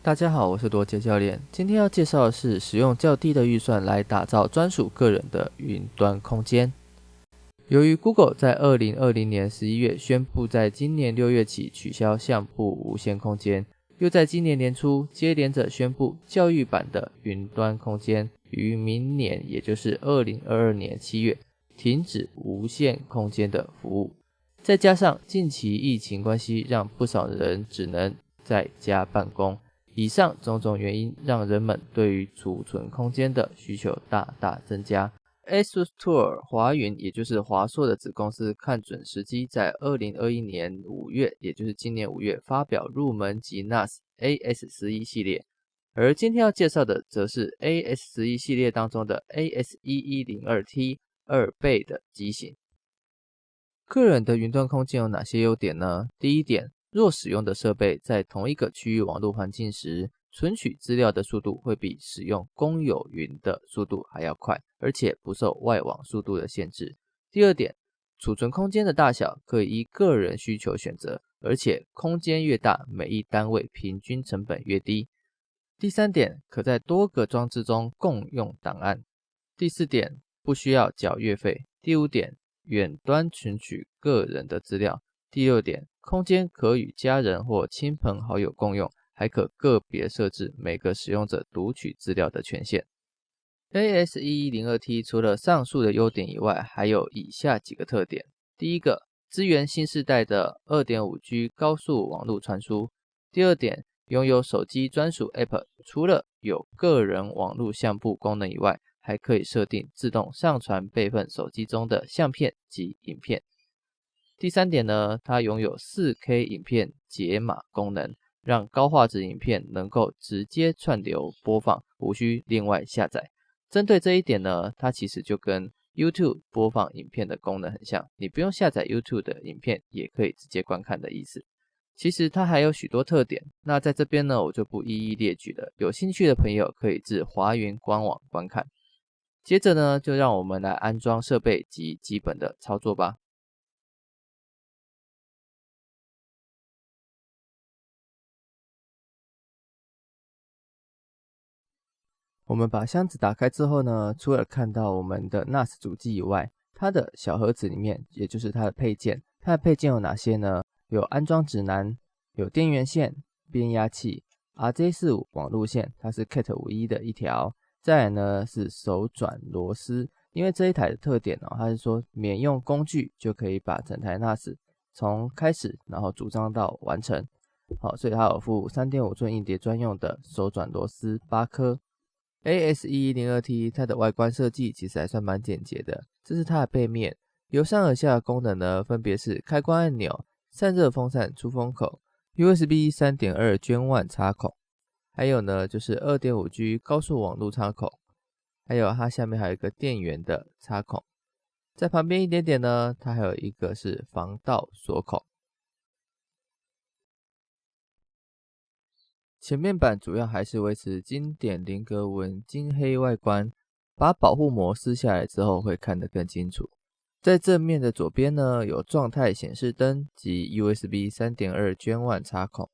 大家好，我是罗杰教练。今天要介绍的是使用较低的预算来打造专属个人的云端空间。由于 Google 在2020年11月宣布在今年6月起取消相簿无限空间，又在今年年初接连着宣布教育版的云端空间于明年，也就是2022年7月停止无限空间的服务。再加上近期疫情关系，让不少人只能在家办公。以上种种原因让人们对于储存空间的需求大大增加。ASUS 华云，也就是华硕的子公司，看准时机，在2021年5月，也就是今年5月发表入门级 NAS AS11 系列。而今天要介绍的则是 AS11 系列当中的 AS1102T 2倍的机型。个人的云端空间有哪些优点呢？第一点，若使用的设备在同一个区域网络环境时，存取资料的速度会比使用公有云的速度还要快，而且不受外网速度的限制。第二点，储存空间的大小可以依个人需求选择，而且空间越大，每一单位平均成本越低。第三点，可在多个装置中共用档案。第四点，不需要缴月费。第五点，远端存取个人的资料。第六点，空间可与家人或亲朋好友共用，还可个别设置每个使用者读取资料的权限。AS1102T 除了上述的优点以外，还有以下几个特点。第一个，支援新世代的 2.5G 高速网络传输。第二点，拥有手机专属 App， 除了有个人网络相簿功能以外，还可以设定自动上传备份手机中的相片及影片。第三点呢，它拥有 4K 影片解码功能，让高画质影片能够直接串流播放，无需另外下载。针对这一点呢，它其实就跟 YouTube 播放影片的功能很像，你不用下载 YouTube 的影片也可以直接观看的意思。其实它还有许多特点，那在这边呢我就不一一列举了，有兴趣的朋友可以至华云官网观看。接着呢，就让我们来安装设备及基本的操作吧。我们把箱子打开之后呢，除了看到我们的 NAS 主机以外，它的小盒子里面，也就是它的配件，它的配件有哪些呢？有安装指南，有电源线、变压器、RJ45 网路线，它是 Cat51 的一条。再来呢是手转螺丝，因为这一台的特点它是说免用工具就可以把整台 NAS 从开始然后组装到完成。好，所以它有附3.5寸硬碟专用的手转螺丝8颗。AS1102T 它的外观设计其实还算蛮简洁的，这是它的背面，由上而下的功能呢，分别是开关按钮、散热风扇出风口、USB 3.2 Gen 1插孔，还有呢就是 2.5G 高速网路插孔，还有它下面还有一个电源的插孔，在旁边一点点呢，它还有一个是防盗锁孔。前面板主要还是维持经典菱格纹金黑外观，把保护膜撕下来之后会看得更清楚。在正面的左边呢，有状态显示灯及 USB 3.2 Gen 1插孔。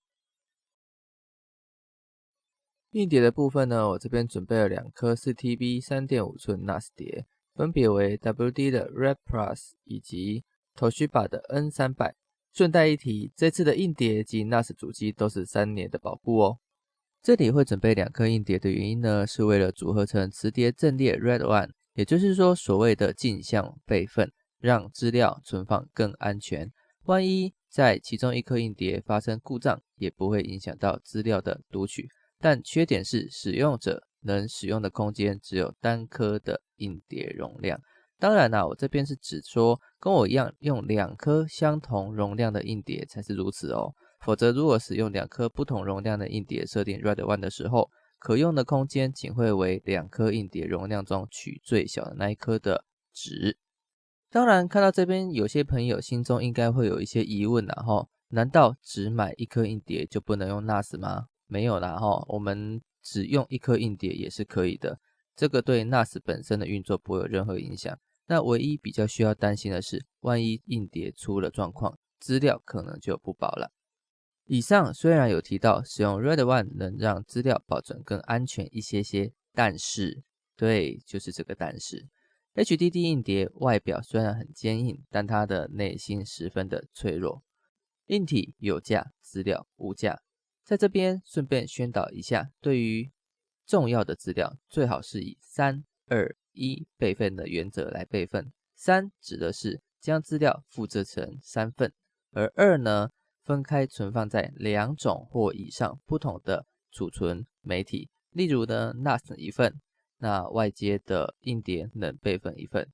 硬碟的部分呢，我这边准备了2颗 4TB 3.5寸 NAS 碟，分别为 WD 的 Red Plus 以及 Toshiba 的 N300。顺带一提，这次的硬碟及 NAS 主机都是3年的保固哦。这里会准备2颗硬碟的原因呢，是为了组合成磁碟阵列 RAID 1，也就是说所谓的镜像备份，让资料存放更安全。万一在其中一颗硬碟发生故障，也不会影响到资料的读取。但缺点是使用者能使用的空间只有单颗的硬碟容量。当然我这边是指说跟我一样用2颗相同容量的硬碟才是如此哦。否则如果使用2颗不同容量的硬碟设定 RAID 1的时候，可用的空间仅会为2颗硬碟容量中取最小的那一颗的值。当然看到这边有些朋友心中应该会有一些疑问难道只买1颗硬碟就不能用 NAS 吗？没有啦我们只用1颗硬碟也是可以的，这个对 NAS 本身的运作不会有任何影响。那唯一比较需要担心的是，万一硬碟出了状况，资料可能就不保了。以上虽然有提到使用 RedOne 能让资料保存更安全一些，但是，对，就是这个但是 HDD 硬碟外表虽然很坚硬，但它的内心十分的脆弱。硬体有价，资料无价。在这边顺便宣导一下，对于重要的资料，最好是以3、2、1备份的原则来备份。3指的是将资料复制成3份，而2呢，分开存放在2种或以上不同的储存媒体。例如呢 NAS 一份，那外接的硬碟能备份一份。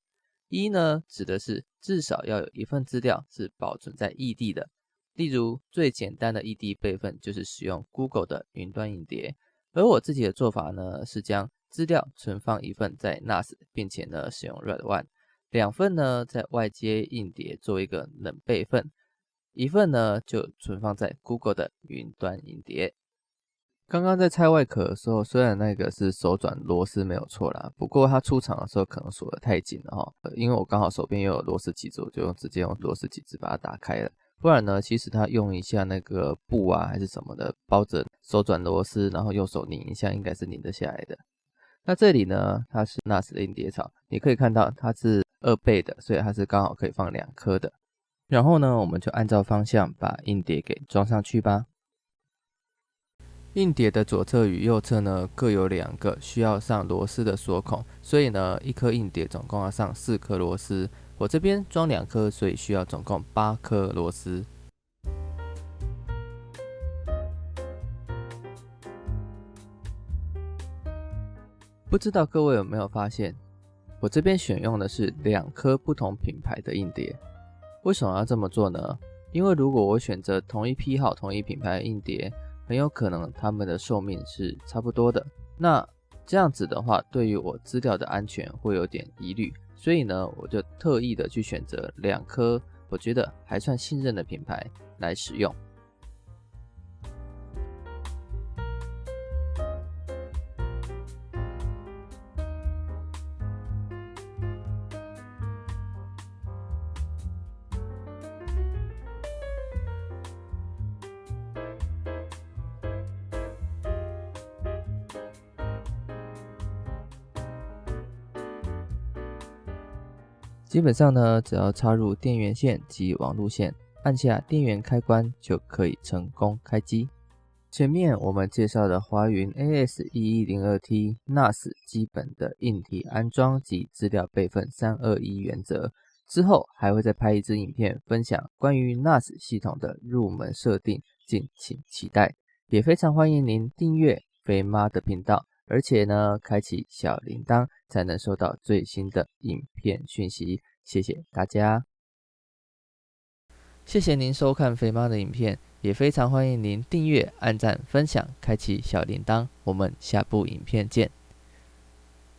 1呢，指的是至少要有一份资料是保存在异地的。例如最简单的异地备份就是使用 Google 的云端硬碟，而我自己的做法呢是将资料存放一份在 NAS， 并且呢使用 RedOne， 2份呢在外接硬碟做一个冷备份，一份呢就存放在 Google 的云端硬碟。刚刚在拆外壳的时候，虽然那个是手转螺丝没有错啦，不过它出厂的时候可能锁得太紧了因为我刚好手边又有螺丝起子，我就直接用螺丝起子把它打开了。不然呢，其实它用一下那个布啊还是什么的包着手转螺丝，然后用手拧一下，应该是拧得下来的。那这里呢，它是 NAS 的硬碟槽，你可以看到它是2倍的，所以它是刚好可以放2颗的。然后呢，我们就按照方向把硬碟给装上去吧。硬碟的左侧与右侧呢各有2个需要上螺丝的锁孔，所以呢一颗硬碟总共要上4颗螺丝。我这边装2颗，所以需要总共8颗螺丝。不知道各位有没有发现，我这边选用的是2颗不同品牌的硬碟。为什么要这么做呢？因为如果我选择同一批号、同一品牌的硬碟，很有可能它们的寿命是差不多的。那这样子的话，对于我资料的安全会有点疑虑，所以呢，我就特意的去选择2颗我觉得还算信任的品牌来使用。基本上呢，只要插入电源线及网路线，按下电源开关就可以成功开机。前面我们介绍的华云 AS1102T NAS 基本的硬体安装及资料备份321原则，之后还会再拍一支影片分享关于 NAS 系统的入门设定，敬请期待。也非常欢迎您订阅飞妈的频道，而且呢，开启小铃铛才能收到最新的影片讯息。谢谢大家，谢谢您收看飞妈的影片，也非常欢迎您订阅、按赞、分享、开启小铃铛。我们下部影片见。